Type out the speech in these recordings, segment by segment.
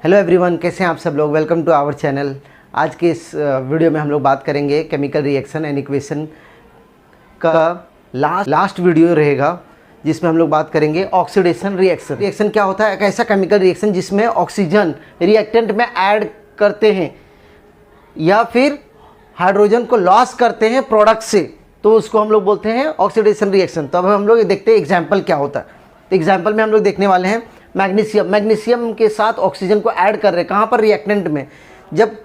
Hello everyone, कैसे हैं आप सब लोग। Welcome to our channel. आज के इस वीडियो में हम लोग बात करेंगे केमिकल रिएक्शन एंड इक्वेशन का लास्ट वीडियो रहेगा, जिसमें हम लोग बात करेंगे ऑक्सीडेशन रिएक्शन। रिएक्शन क्या होता है? एक ऐसा केमिकल रिएक्शन जिसमें ऑक्सीजन रिएक्टेंट में ऐड करते हैं या फिर हाइड्रोजन को लॉस करते हैं प्रोडक्ट से, तो उसको हम लोग बोलते हैं ऑक्सीडेशन रिएक्शन। तो अब हम लोग देखते हैं एग्जाम्पल क्या होता है। तो एग्जाम्पल में हम लोग देखने वाले हैं मैग्नीशियम के साथ ऑक्सीजन को ऐड कर रहे हैं। कहाँ पर? रिएक्टेंट में। जब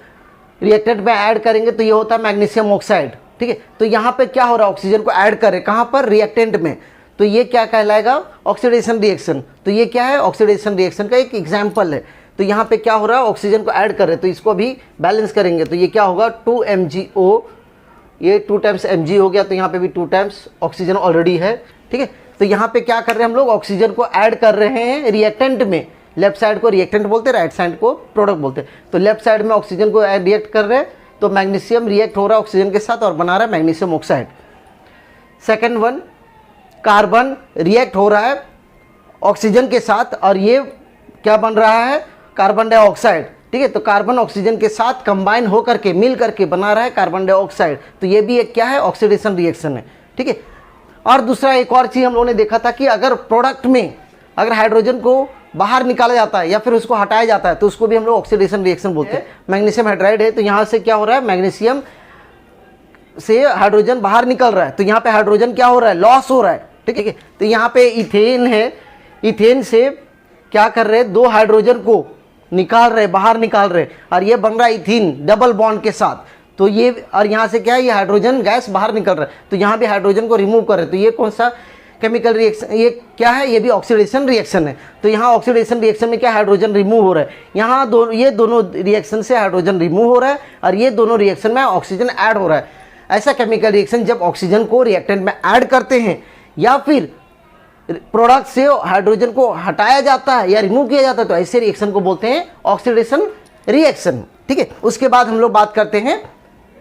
रिएक्टेंट में ऐड करेंगे तो ये होता है मैग्नीशियम ऑक्साइड, ठीक है। तो यहाँ पे क्या हो रहा है? ऑक्सीजन को ऐड कर रहे हैं। कहाँ पर? रिएक्टेंट में। तो ये क्या कहलाएगा? Oxidation reaction. तो ये क्या है? ऑक्सीडेशन रिएक्शन का एक एग्जाम्पल है। तो यहाँ पे क्या हो रहा है? ऑक्सीजन को ऐड कर रहे हैं, तो इसको भी बैलेंस करेंगे तो ये क्या होगा? 2MgO, ये 2 टाइम्स Mg हो गया, तो यहाँ पे भी 2 टाइम्स ऑक्सीजन ऑलरेडी है, ठीक है। तो यहाँ पे क्या कर रहे हैं हम लोग? ऑक्सीजन को ऐड कर रहे हैं रिएक्टेंट में। लेफ्ट साइड को रिएक्टेंट बोलते हैं, राइट साइड को प्रोडक्ट बोलते हैं। तो लेफ्ट साइड में ऑक्सीजन को रिएक्ट कर रहे हैं, तो मैग्नीशियम रिएक्ट हो रहा है ऑक्सीजन के साथ और बना रहा है magnesium oxide. Second one, carbon react हो रहा है ऑक्सीजन के साथ और ये क्या बन रहा है? कार्बन डाइऑक्साइड, ठीक है। तो कार्बन ऑक्सीजन के साथ कंबाइन होकर के मिल करके बना रहा है कार्बन डाइऑक्साइड। तो ये भी एक क्या है? ऑक्सीडेशन रिएक्शन है, ठीक है। और दूसरा एक और चीज़ हम लोगों ने देखा था कि अगर प्रोडक्ट में अगर हाइड्रोजन को बाहर निकाला जाता है या फिर उसको हटाया जाता है तो उसको भी हम लोग ऑक्सीडेशन रिएक्शन बोलते हैं। मैग्नीशियम हाइड्राइड है, तो यहाँ से क्या हो रहा है? मैग्नीशियम से हाइड्रोजन बाहर निकल रहा है, तो यहाँ पे हाइड्रोजन क्या हो रहा है? लॉस हो रहा है, ठीक है। तो यहाँ पे इथेन है, इथेन से क्या कर रहे हैं? 2 हाइड्रोजन को निकाल रहे, बाहर निकाल रहे, और ये बन रहा है इथीन डबल बॉन्ड के साथ। तो ये, और यहाँ से क्या है? ये हाइड्रोजन गैस बाहर निकल रहा है, तो यहाँ भी हाइड्रोजन को रिमूव कर रहे हैं। तो ये कौन सा केमिकल रिएक्शन? ये क्या है? ये भी ऑक्सीडेशन रिएक्शन है। तो यहाँ ऑक्सीडेशन रिएक्शन में क्या? हाइड्रोजन रिमूव हो रहा है। यहाँ ये दोनों रिएक्शन से हाइड्रोजन रिमूव हो रहा है और ये दोनों रिएक्शन में ऑक्सीजन ऐड हो रहा है। ऐसा केमिकल रिएक्शन जब ऑक्सीजन को रिएक्टेंट में ऐड करते हैं या फिर प्रोडक्ट से हाइड्रोजन को हटाया जाता है या रिमूव किया जाता है, तो ऐसे रिएक्शन को बोलते हैं ऑक्सीडेशन रिएक्शन, ठीक है। उसके बाद हम लोग बात करते हैं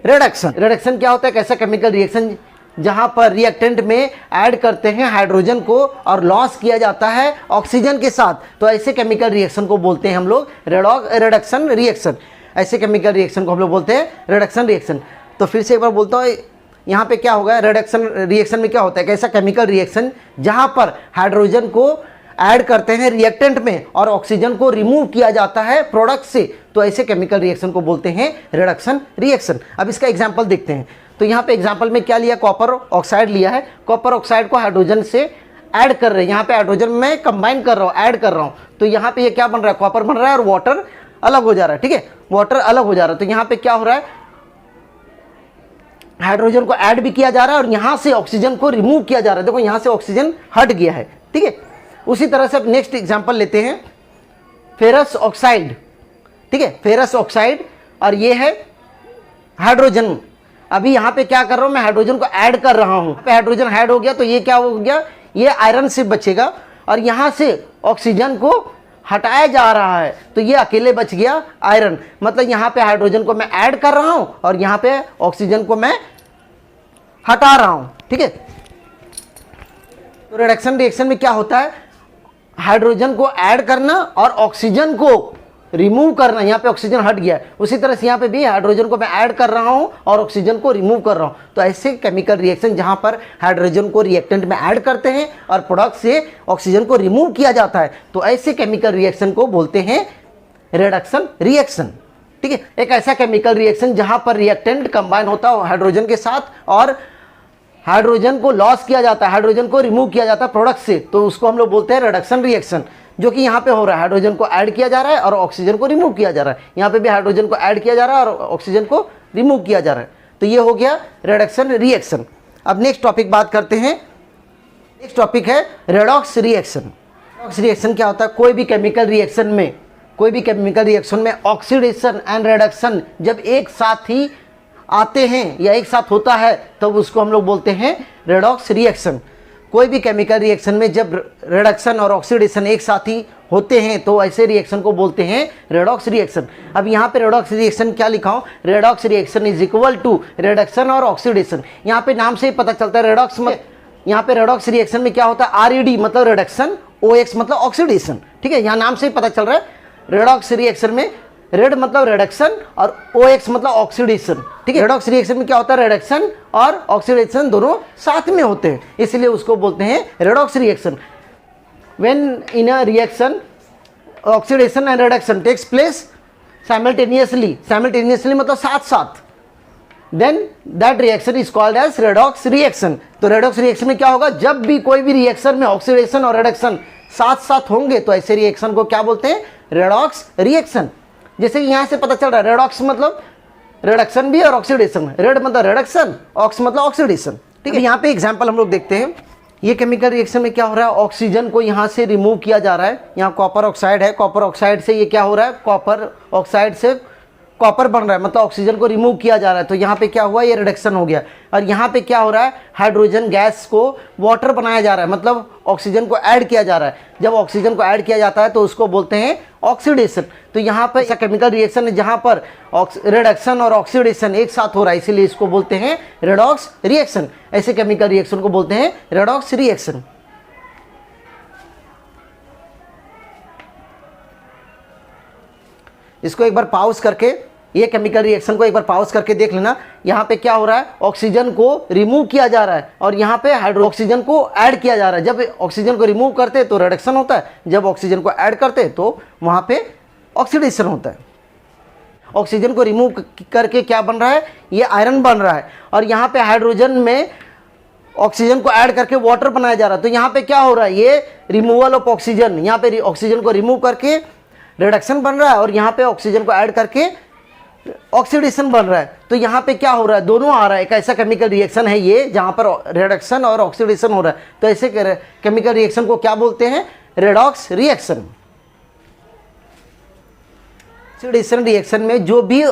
रिडक्शन। रिडक्शन क्या होता है? कैसा केमिकल रिएक्शन जहां पर रिएक्टेंट में ऐड करते हैं हाइड्रोजन को और लॉस किया जाता है ऑक्सीजन के साथ, तो ऐसे केमिकल रिएक्शन को बोलते हैं हम लोग रिडक्शन रिएक्शन। ऐसे केमिकल रिएक्शन को हम लोग बोलते हैं रिडक्शन रिएक्शन। तो फिर से एक बार बोलता हूँ, यहाँ पे क्या होगा? रिडक्शन रिएक्शन में क्या होता है? कैसा केमिकल रिएक्शन जहां पर हाइड्रोजन को ऐड करते हैं रिएक्टेंट में और ऑक्सीजन को रिमूव किया जाता है प्रोडक्ट से, तो ऐसे केमिकल रिएक्शन को बोलते हैं रिडक्शन रिएक्शन। अब इसका एग्जांपल देखते हैं। तो यहाँ पे एग्जांपल में क्या लिया? कॉपर ऑक्साइड लिया है। कॉपर ऑक्साइड को हाइड्रोजन से ऐड कर रहे हैं, यहाँ पे हाइड्रोजन में कंबाइन कर रहा हूँ, ऐड कर रहा हूँ। तो यहाँ पे ये क्या बन रहा है? कॉपर बन रहा है और वाटर अलग हो जा रहा है, ठीक है। वाटर अलग हो जा रहा है, तो यहाँ पे क्या हो रहा है? हाइड्रोजन को ऐड भी किया जा रहा है और यहाँ से ऑक्सीजन को रिमूव किया जा रहा है। देखो यहाँ से ऑक्सीजन हट गया है, ठीक है। उसी तरह से नेक्स्ट एग्जांपल लेते हैं, फेरस ऑक्साइड, ठीक है। फेरस ऑक्साइड और ये है हाइड्रोजन। अभी यहाँ पे क्या कर रहा हूँ? मैं हाइड्रोजन को ऐड कर रहा हूँ। हाइड्रोजन ऐड हो गया तो ये क्या हो गया? ये आयरन से बचेगा और यहाँ से ऑक्सीजन को हटाया जा रहा है, तो ये अकेले बच गया आयरन। मतलब यहाँ पे हाइड्रोजन को मैं ऐड कर रहा हूँ और यहाँ पे ऑक्सीजन को मैं हटा रहा हूँ, ठीक है। तो रिडक्शन रिएक्शन में क्या होता है? हाइड्रोजन को ऐड करना और ऑक्सीजन को रिमूव करना। यहाँ पे ऑक्सीजन हट गया है, उसी तरह से यहाँ पे भी हाइड्रोजन को मैं ऐड कर रहा हूँ और ऑक्सीजन को रिमूव कर रहा हूँ। तो ऐसे केमिकल रिएक्शन जहाँ पर हाइड्रोजन को रिएक्टेंट में ऐड करते हैं और प्रोडक्ट से ऑक्सीजन को रिमूव किया जाता है, तो ऐसे केमिकल रिएक्शन को बोलते हैं रिडक्शन रिएक्शन, ठीक है। एक ऐसा केमिकल रिएक्शन जहाँ पर रिएक्टेंट कंबाइन होता है हाइड्रोजन के साथ और हाइड्रोजन को लॉस किया जाता है, हाइड्रोजन को रिमूव किया जाता है प्रोडक्ट से, तो उसको हम लोग बोलते हैं रिडक्शन रिएक्शन। जो कि यहाँ पे हो रहा है, हाइड्रोजन को ऐड किया जा रहा है और ऑक्सीजन को रिमूव किया जा रहा है। यहाँ पे भी हाइड्रोजन को ऐड किया जा रहा है और ऑक्सीजन को रिमूव किया जा रहा है। तो ये हो गया रिडक्शन रिएक्शन। अब नेक्स्ट टॉपिक बात करते हैं। नेक्स्ट टॉपिक है रेडॉक्स रिएक्शन। रेडॉक्स रिएक्शन क्या होता है? कोई भी केमिकल रिएक्शन में ऑक्सीडेशन एंड रिडक्शन जब एक साथ ही आते हैं या एक साथ होता है तब तो उसको हम लोग बोलते हैं रेडॉक्स रिएक्शन। कोई भी केमिकल रिएक्शन में जब रिडक्शन और ऑक्सीडेशन एक साथ ही होते हैं तो ऐसे रिएक्शन को बोलते हैं रेडॉक्स रिएक्शन। अब यहाँ पे रेडॉक्स रिएक्शन क्या लिखा हूँ? Redox reaction is equal to reduction और ऑक्सीडेशन। यहाँ पे नाम से ही पता चलता है रेडॉक्स में, यहाँ पे रेडॉक्स रिएक्शन में क्या होता है? RED मतलब रिडक्शन, OX मतलब ऑक्सीडेशन, ठीक है। यहाँ नाम से ही पता चल रहा है रेडॉक्स रिएक्शन में रेड मतलब रिडक्शन और OX मतलब ऑक्सीडेशन, ठीक है। रेडॉक्स रिएक्शन में क्या होता है, रिडक्शन और ऑक्सीडेशन दोनों साथ में होते हैं, इसलिए उसको बोलते हैं redox reaction. When in a reaction oxidation and reduction takes place simultaneously, simultaneously मतलब साथ साथ, then that reaction is called as redox reaction. तो रेडॉक्स रिएक्शन में क्या होगा, जब भी कोई भी रिएक्शन में ऑक्सीडेशन और रिडक्शन साथ साथ होंगे तो ऐसे रिएक्शन को क्या बोलते हैं, रेडॉक्स रिएक्शन। जैसे कि यहाँ से पता चल रहा है रेडॉक्स मतलब रिडक्शन भी और ऑक्सीडेशन, रेड मतलब रिडक्शन, ऑक्स मतलब ऑक्सीडेशन, ठीक है। यहाँ पे एग्जांपल हम लोग देखते हैं। ये केमिकल रिएक्शन में क्या हो रहा है, ऑक्सीजन को यहाँ से रिमूव किया जा रहा है, यहाँ कॉपर ऑक्साइड है, कॉपर ऑक्साइड से ये क्या हो रहा है, कॉपर ऑक्साइड से कॉपर बन रहा है, मतलब ऑक्सीजन को रिमूव किया जा रहा है, तो यहाँ पे क्या हुआ, ये रिडक्शन हो गया। और यहाँ पे क्या हो रहा है, हाइड्रोजन गैस को वाटर बनाया जा रहा है, मतलब ऑक्सीजन को ऐड किया जा रहा है। जब ऑक्सीजन को ऐड किया जाता है तो उसको बोलते हैं ऑक्सीडेशन। तो यहाँ पर ऐसा केमिकल रिएक्शन है जहाँ पर रिडक्शन और ऑक्सीडेशन एक साथ हो रहा है, इसीलिए इसको बोलते हैं रेडॉक्स रिएक्शन। ऐसे केमिकल रिएक्शन को बोलते हैं रेडॉक्स रिएक्शन। इसको एक बार पॉज करके, ये केमिकल रिएक्शन को एक बार पॉज करके देख लेना। यहाँ पे क्या हो रहा है, ऑक्सीजन को रिमूव किया जा रहा है और यहाँ पे ऑक्सीजन को ऐड किया जा रहा है। जब ऑक्सीजन को रिमूव करते तो रिडक्शन होता है, जब ऑक्सीजन को ऐड करते तो वहाँ पे ऑक्सीडेशन होता है। ऑक्सीजन को रिमूव करके क्या बन रहा है, ये आयरन बन रहा है, और यहाँ पे हाइड्रोजन में ऑक्सीजन को ऐड करके वाटर बनाया जा रहा है। तो यहाँ पे क्या हो रहा है, ये रिमूवल ऑफ ऑक्सीजन, यहाँ पे ऑक्सीजन को रिमूव करके रिडक्शन बन रहा है और यहाँ पे ऑक्सीजन को ऐड करके ऑक्सीडेशन बन रहा है। तो यहाँ पे क्या हो रहा है, दोनों आ रहा है। एक ऐसा केमिकल रिएक्शन है ये जहाँ पर रिडक्शन और ऑक्सीडेशन हो रहा है। तो ऐसे केमिकल रिएक्शन को क्या बोलते हैं, रेडॉक्स रिएक्शन। ऑक्सीडेशन रिएक्शन में जो भी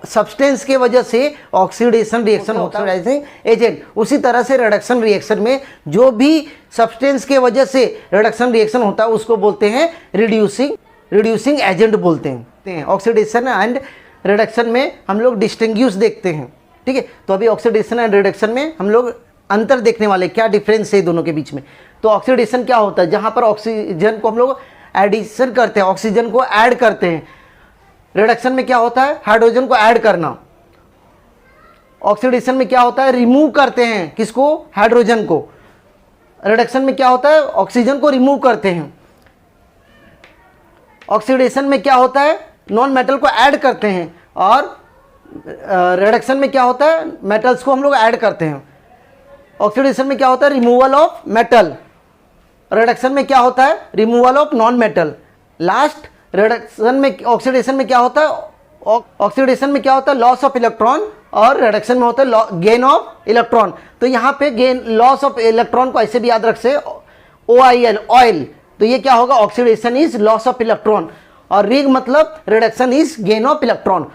सब्सटेंस के वजह से ऑक्सीडेशन रिएक्शन ऑक्सीडाइजिंग एजेंट, उसी तरह से रिडक्शन रिएक्शन में जो भी सब्सटेंस के वजह से रिडक्शन रिएक्शन होता है उसको बोलते हैं रिड्यूसिंग एजेंट बोलते हैं। ऑक्सीडेशन एंड रिडक्शन में हम लोग डिस्टिंग्विश देखते हैं, ठीक है। तो अभी ऑक्सीडेशन एंड रिडक्शन में हम लोग अंतर देखने वाले, क्या डिफरेंस है दोनों के बीच में। तो ऑक्सीडेशन क्या होता है, जहाँ पर ऑक्सीजन को हम लोग एडिशन करते हैं, ऑक्सीजन को ऐड करते हैं। रिडक्शन में क्या होता है, हाइड्रोजन को ऐड करना। ऑक्सीडेशन में क्या होता है, रिमूव करते हैं, किसको, हाइड्रोजन को। रिडक्शन में क्या होता है, ऑक्सीजन को रिमूव करते हैं। ऑक्सीडेशन में क्या होता है, नॉन मेटल को ऐड करते हैं, और रिडक्शन में क्या होता है, मेटल्स को हम लोग ऐड करते हैं। ऑक्सीडेशन में क्या होता है, रिमूवल ऑफ मेटल। रिडक्शन में क्या होता है, removal of non metal. Last reduction में, ऑक्सीडेशन में क्या होता है, ऑक्सीडेशन में क्या होता है, लॉस ऑफ इलेक्ट्रॉन, और रिडक्शन में होता है गेन ऑफ इलेक्ट्रॉन। तो यहाँ पे गेन, लॉस ऑफ इलेक्ट्रॉन को ऐसे भी याद रख से OIL, ऑयल। तो ये क्या होगा, oxidation is loss of electron, और रिग मतलब reduction is gain of electron.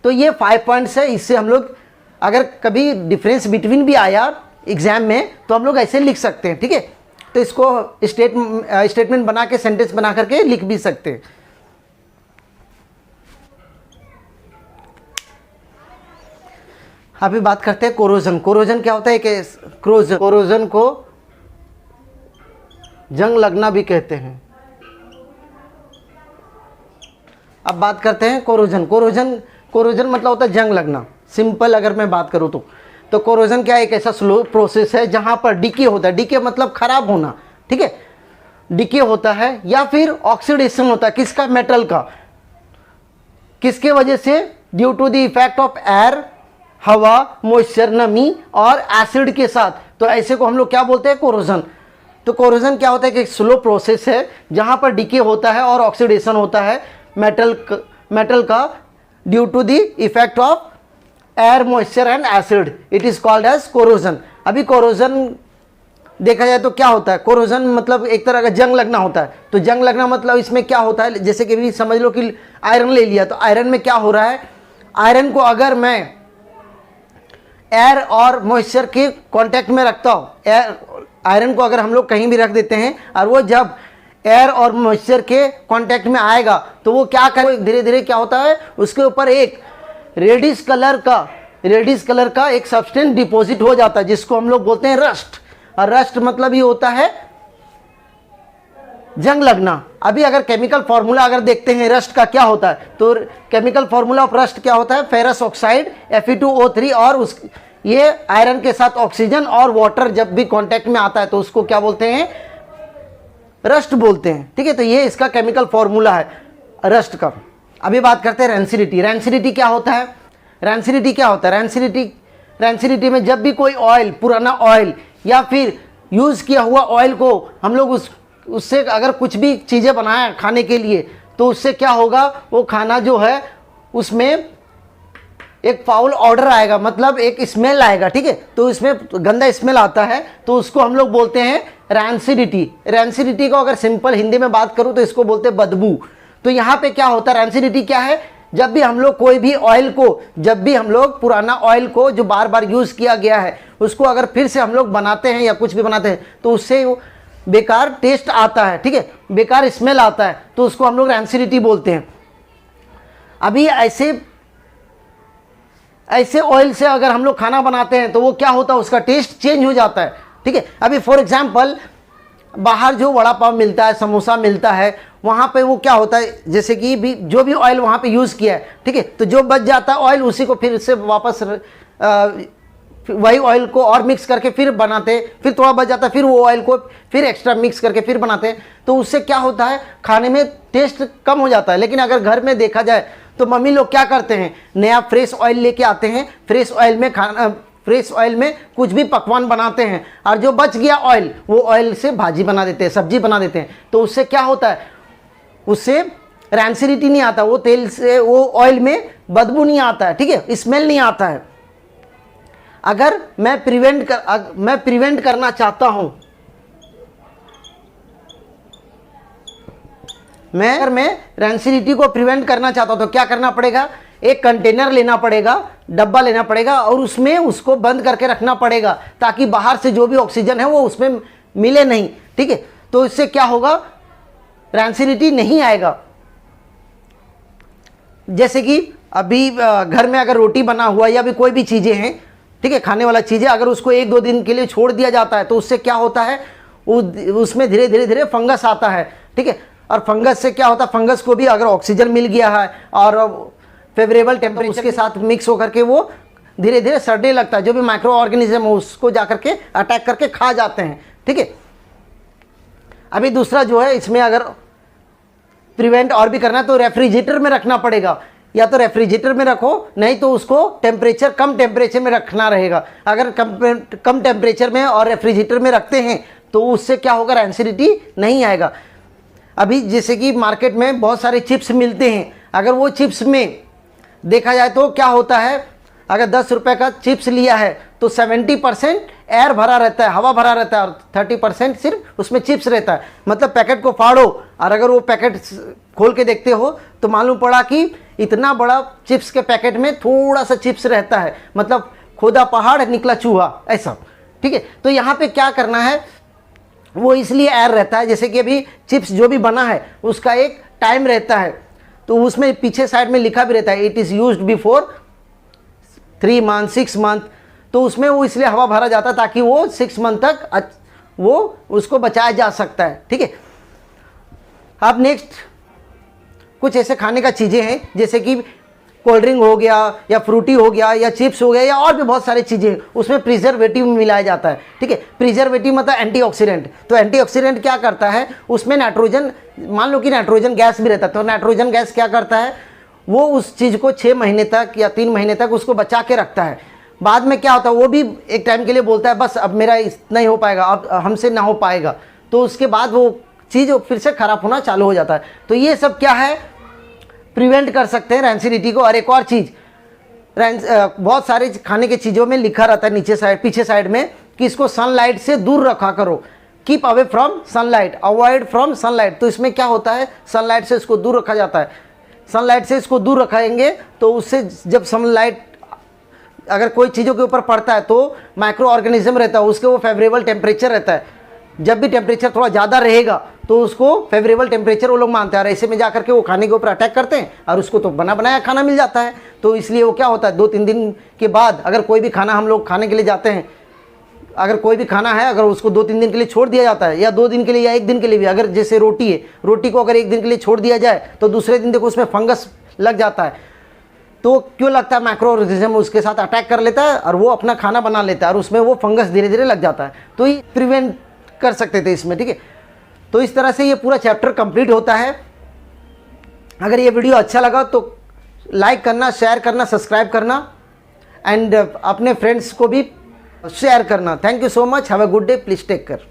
तो ये 5 पॉइंट्स है। इससे हम लोग अगर कभी डिफरेंस बिटवीन भी आया एग्जाम में तो हम लोग ऐसे लिख सकते हैं, ठीक है। तो इसको स्टेटमेंट बना के, सेंटेंस बना करके लिख भी सकते हैं। अभी बात करते हैं कोरोजन। कोरोजन क्या होता है, कि कोरोजन को जंग लगना भी कहते हैं। अब बात करते हैं कोरोजन। कोरोजन मतलब होता है जंग लगना। सिंपल अगर मैं बात करूं तो कोरोजन क्या है, एक ऐसा स्लो प्रोसेस है जहां पर डिके होता है। डिके मतलब खराब होना, ठीक है। डिके होता है या फिर ऑक्सीडेशन होता है, किसका, मेटल का। किसके वजह से, due to the effect of air, हवा, मॉइस्चर, नमी और एसिड के साथ। तो ऐसे को हम लोग क्या बोलते हैं, कोरोजन। तो कोरोजन क्या होता है कि स्लो प्रोसेस है जहां पर डिके होता है और ऑक्सीडेशन होता है मेटल का due to the effect of air, moisture and acid. It is called as corrosion. अभी कोरोजन देखा जाए तो क्या होता है, कोरोजन मतलब एक तरह का जंग लगना होता है। तो जंग लगना मतलब इसमें क्या होता है, जैसे कि भी समझ लो कि आयरन ले लिया, तो आयरन में क्या हो रहा है, आयरन को अगर मैं एयर और मॉइस्चर के कांटेक्ट में रखता हूँ, आयरन को अगर हम लोग कहीं भी रख देते हैं और वो जब एयर और मॉइस्चर के कांटेक्ट में आएगा तो वो क्या करे, धीरे धीरे क्या होता है, उसके ऊपर एक रेडिश कलर का एक सब्सटेंस डिपॉजिट हो जाता है, जिसको हम लोग बोलते हैं रस्ट। और रस्ट मतलब ये होता है जंग लगना, अभी अगर केमिकल फार्मूला अगर देखते हैं रस्ट का क्या होता है, तो केमिकल फार्मूला ऑफ रस्ट क्या होता है, फेरस ऑक्साइड Fe2O3, और उस ये आयरन के साथ ऑक्सीजन और वाटर जब भी कांटेक्ट में आता है तो उसको क्या बोलते हैं, रस्ट बोलते हैं। ठीक है, तो ये इसका केमिकल फार्मूला है रस्ट का। अभी बात करते हैं रेंसिडिटी। रेंसिडिटी क्या होता है, रेंसिडिटी क्या होता है, रेंसिडिटी में जब भी कोई ऑयल, पुराना ऑयल या फिर यूज़ किया हुआ ऑयल को हम लोग उससे अगर कुछ भी चीज़ें बनाएं खाने के लिए, तो उससे क्या होगा, वो खाना जो है उसमें एक फाउल ऑर्डर आएगा, मतलब एक स्मेल आएगा। ठीक है, तो इसमें गंदा स्मेल आता है, तो उसको हम लोग बोलते हैं रैंसिडिटी। रैंसिडिटी को अगर सिंपल हिंदी में बात करूं तो इसको बोलते हैं बदबू। तो यहाँ पे क्या होता है, रैंसिडिटी क्या है, जब भी हम लोग कोई भी ऑयल को, जब भी हम लोग पुराना ऑयल को जो बार बार यूज़ किया गया है उसको अगर फिर से हम लोग बनाते हैं या कुछ भी बनाते हैं तो उससे बेकार टेस्ट आता है। ठीक है, बेकार स्मेल आता है, तो उसको हम लोग रैंसिडिटी बोलते हैं। अभी ऐसे ऑयल से अगर हम लोग खाना बनाते हैं तो वो क्या होता है, उसका टेस्ट चेंज हो जाता है। ठीक है, अभी फॉर एग्जांपल बाहर जो वड़ा पाव मिलता है, समोसा मिलता है, वहाँ पे वो क्या होता है, जैसे कि भी जो भी ऑयल वहाँ पे यूज़ किया है, ठीक है, तो जो बच जाता है ऑयल उसी को फिर से वापस वही ऑयल को और मिक्स करके फिर बनाते, फिर थोड़ा बच जाता है, फिर वो ऑयल को फिर एक्स्ट्रा मिक्स करके फिर बनाते हैं, तो उससे क्या होता है, खाने में टेस्ट कम हो जाता है। लेकिन अगर घर में देखा जाए तो मम्मी लोग क्या करते हैं, नया फ्रेश ऑयल लेके आते हैं, फ्रेश ऑयल में कुछ भी पकवान बनाते हैं, और जो बच गया ऑयल वो ऑयल से भाजी बना देते हैं, सब्जी बना देते हैं। तो उससे क्या होता है, उससे रैंसिडिटी नहीं आता, वो तेल से, वो ऑयल में बदबू नहीं आता है। ठीक है, स्मेल नहीं आता है। अगर मैं प्रिवेंट करना चाहता हूं, अगर मैं रैंसिडिटी को प्रिवेंट करना चाहता हूं तो क्या करना पड़ेगा, एक कंटेनर लेना पड़ेगा, डब्बा लेना पड़ेगा, और उसमें उसको बंद करके रखना पड़ेगा ताकि बाहर से जो भी ऑक्सीजन है वो उसमें मिले नहीं। ठीक है, तो इससे क्या होगा, रैंसिडिटी नहीं आएगा। जैसे कि अभी घर में अगर रोटी बना हुआ या भी कोई भी चीज़ें हैं, ठीक है, खाने वाला चीज़ें, अगर उसको 1-2 दिन के लिए छोड़ दिया जाता है तो उससे क्या होता है, उसमें धीरे धीरे फंगस आता है। ठीक है, और फंगस से क्या होता है, फंगस को भी अगर ऑक्सीजन मिल गया है और फेवरेबल टेम्परेचर उसके साथ मिक्स होकर के वो धीरे धीरे सड़ने लगता है, जो भी माइक्रो ऑर्गेनिज्म है उसको जाकर के अटैक करके खा जाते हैं। ठीक है, अभी दूसरा जो है, इसमें अगर प्रिवेंट और भी करना है तो रेफ्रिजरेटर में रखना पड़ेगा, या तो रेफ्रिजरेटर में रखो, नहीं तो उसको कम टेम्परेचर में रखना रहेगा। अगर कम टेम्परेचर में और रेफ्रिजरेटर में रखते हैं तो उससे क्या होगा, रैंसिडिटी नहीं आएगा। अभी जैसे कि मार्केट में बहुत सारे चिप्स मिलते हैं, अगर वो चिप्स में देखा जाए तो क्या होता है, अगर 10 रुपये का चिप्स लिया है तो 70% एयर भरा रहता है, हवा भरा रहता है, और 30% सिर्फ उसमें चिप्स रहता है। मतलब पैकेट को फाड़ो और अगर वो पैकेट खोल के देखते हो तो मालूम पड़ा कि इतना बड़ा चिप्स के पैकेट में थोड़ा सा चिप्स रहता है, मतलब खोदा पहाड़ निकला चूहा, ऐसा। ठीक है, तो यहाँ पे क्या करना है, वो इसलिए एयर रहता है, जैसे कि अभी चिप्स जो भी बना है उसका एक टाइम रहता है, तो उसमें पीछे साइड में लिखा भी रहता है, it is used before 3 month 6 month, तो उसमें वो इसलिए हवा भरा जाता है ताकि वो 6 मंथ तक वो उसको बचाया जा सकता है। ठीक है, अब नेक्स्ट कुछ ऐसे खाने का चीज़ें हैं जैसे कि कोल्ड ड्रिंक हो गया, या फ्रूटी हो गया, या चिप्स हो गया, या और भी बहुत सारी चीज़ें, उसमें प्रिजर्वेटिव मिलाया जाता है। ठीक है, प्रिजर्वेटिव मतलब एंटीऑक्सीडेंट। तो एंटीऑक्सीडेंट क्या करता है, उसमें नाइट्रोजन, मान लो कि नाइट्रोजन गैस भी रहता है, तो नाइट्रोजन गैस क्या करता है, वो उस चीज़ को 6 महीने तक या 3 महीने तक उसको बचा के रखता है। बाद में क्या होता है, वो भी एक टाइम के लिए बोलता है बस अब मेरा इतना ही हो पाएगा, अब हमसे ना हो पाएगा, तो उसके बाद वो चीज़ फिर से ख़राब होना चालू हो जाता है। तो ये सब क्या है, प्रिवेंट कर सकते हैं रैंसिडिटी को। और एक और चीज़, बहुत सारे खाने के चीज़ों में लिखा रहता है नीचे साइड, पीछे साइड में, कि इसको सनलाइट से दूर रखा करो, keep away from sunlight, avoid from sunlight. तो इसमें क्या होता है, सनलाइट से इसको दूर रखा जाता है। सनलाइट से इसको दूर रखेंगे तो उससे जब सनलाइट अगर कोई चीज़ों के ऊपर पड़ता है तो माइक्रो ऑर्गेनिज्म रहता है, उसके वो फेवरेबल टेम्परेचर रहता है। जब भी टेम्परेचर थोड़ा ज़्यादा रहेगा तो उसको फेवरेबल टेम्परेचर वो लोग मानते हैं, और ऐसे में जा करके वो खाने के ऊपर अटैक करते हैं, और उसको तो बना बनाया खाना मिल जाता है। तो इसलिए वो क्या होता है, 2-3 दिन के बाद अगर कोई भी खाना हम लोग खाने के लिए जाते हैं, अगर कोई भी खाना है, अगर उसको 2-3 दिन के लिए छोड़ दिया जाता है, या 2 दिन के लिए या 1 दिन के लिए भी, अगर जैसे रोटी है, रोटी को अगर 1 दिन के लिए छोड़ दिया जाए तो दूसरे दिन देखो उसमें फंगस लग जाता है। तो क्यों लगता है? माइक्रो ऑर्गेनिज्म उसके साथ अटैक कर लेता है और वो अपना खाना बना लेता है और उसमें वो फंगस धीरे धीरे लग जाता है। तो ये प्रिवेंट कर सकते थे इसमें, ठीक है। तो इस तरह से ये पूरा चैप्टर कंप्लीट होता है। अगर ये वीडियो अच्छा लगा तो लाइक करना, शेयर करना, सब्सक्राइब करना एंड अपने फ्रेंड्स को भी शेयर करना। Thank you so much. Have a good day. Please take care.